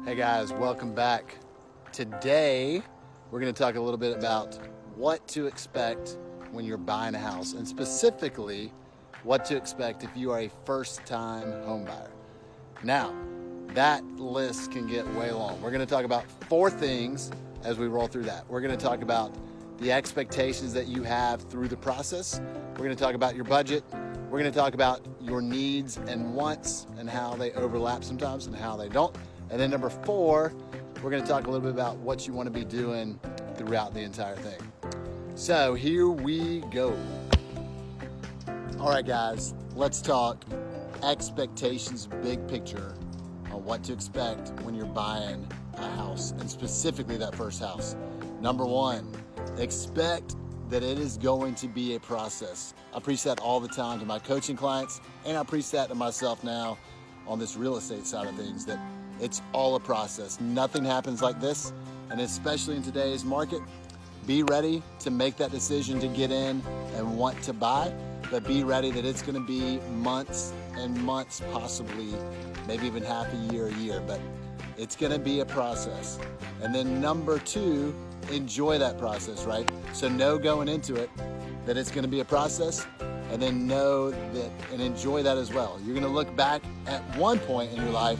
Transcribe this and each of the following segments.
Hey guys, welcome back. Today, we're going to talk a little bit about what to expect when you're buying a house, and specifically, what to expect if you are a first-time home buyer. Now, that list can get way long. We're going to talk about 4 things as we roll through that. We're going to talk about the expectations that you have through the process. We're going to talk about your budget. We're going to talk about your needs and wants and how they overlap sometimes and how they don't. And then number 4, we're going to talk a little bit about what you want to be doing throughout the entire thing. So here we go. All right, guys, let's talk expectations, big picture on what to expect when you're buying a house, and specifically that first house. Number 1, expect that it is going to be a process. I preach that all the time to my coaching clients, and I preach that to myself now on this real estate side of things, that it's all a process. Nothing happens like this, and especially in today's market, be ready to make that decision to get in and want to buy, but be ready that it's gonna be months and months, possibly, maybe even half a year, but it's gonna be a process. And then number 2, enjoy that process, right? So know going into it that it's gonna be a process, and then know that and enjoy that as well. You're gonna look back at one point in your life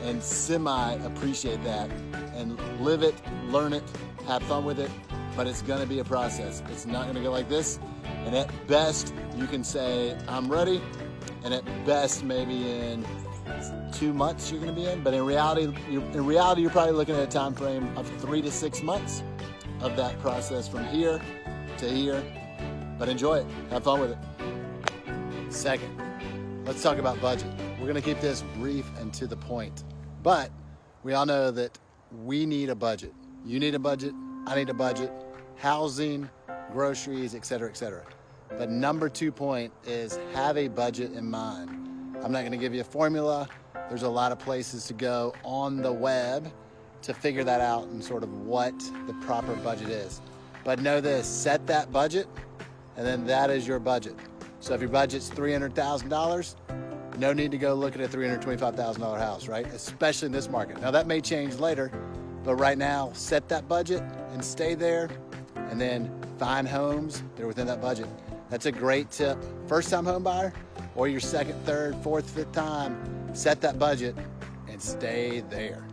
and semi-appreciate that and live it, learn it, have fun with it, but it's gonna be a process. It's not gonna go like this, and at best, you can say, I'm ready, and at best, maybe in 2 months you're gonna be in, but in reality, you're probably looking at a time frame of 3 to 6 months of that process from here to here, but enjoy it, have fun with it. Second, let's talk about budget. We're gonna keep this brief and to the point, but we all know that we need a budget. You need a budget, I need a budget, housing, groceries, etc., etc. But number 2 point is have a budget in mind. I'm not gonna give you a formula. There's a lot of places to go on the web to figure that out and sort of what the proper budget is. But know this, set that budget, and then that is your budget. So if your budget's $300,000, no need to go look at a $325,000 house, right? Especially in this market. Now that may change later, but right now, set that budget and stay there, and then find homes that are within that budget. That's a great tip. First time home buyer, or your second, third, fourth, fifth time, set that budget and stay there.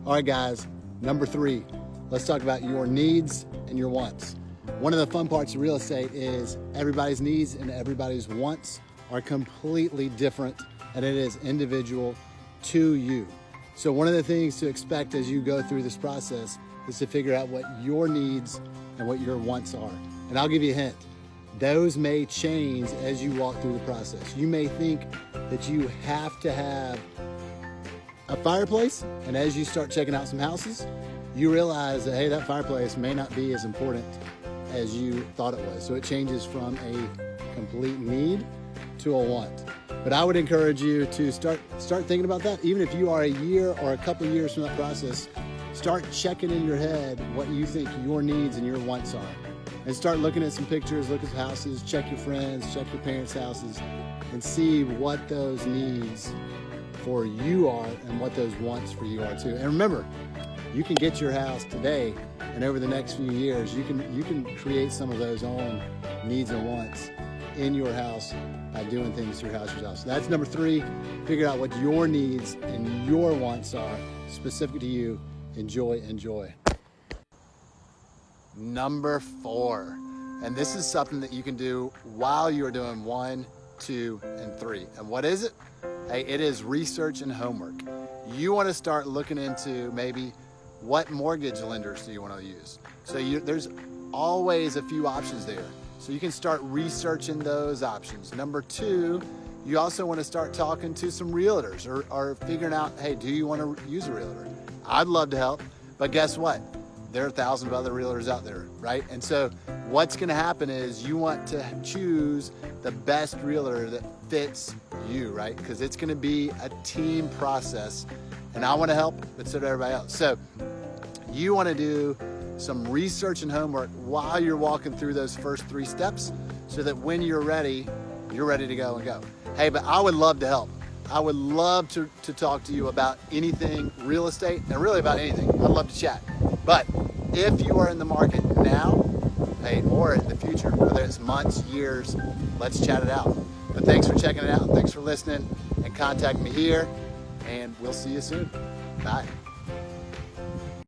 All right, guys, number 3, let's talk about your needs and your wants. One of the fun parts of real estate is everybody's needs and everybody's wants are completely different, and it is individual to you. So one of the things to expect as you go through this process is to figure out what your needs and what your wants are. And I'll give you a hint. Those may change as you walk through the process. You may think that you have to have a fireplace, and as you start checking out some houses, you realize that, hey, that fireplace may not be as important as you thought it was. So it changes from a complete need to a want. But I would encourage you to start thinking about that. Even if you are a year or a couple of years from that process, start checking in your head what you think your needs and your wants are. And start looking at some pictures, look at houses, check your friends, check your parents' houses, and see what those needs for you are and what those wants for you are too. And remember, you can get your house today, and over the next few years, you can create some of those own needs and wants in your house by doing things to your house yourself. So that's number 3. Figure out what your needs and your wants are specific to you. Enjoy. Number 4, and this is something that you can do while you're doing 1, 2, and 3. And what is it? Hey, it is research and homework. You want to start looking into maybe what mortgage lenders do you want to use. So there's always a few options there. So you can start researching those options. Number 2, you also want to start talking to some realtors or figuring out, hey, do you want to use a realtor? I'd love to help, but guess what? There are thousands of other realtors out there, right? And so what's gonna happen is you want to choose the best realtor that fits you, right? Because it's gonna be a team process, and I wanna help, but so does everybody else. So you wanna do some research and homework while you're walking through those first 3 steps, so that when you're ready to go and go. Hey, but I would love to help. I would love to talk to you about anything real estate, and really about anything. I'd love to chat. But if you are in the market now, hey, or in the future, whether it's months, years, let's chat it out. But thanks for checking it out. Thanks for listening, and contact me here, and we'll see you soon. Bye.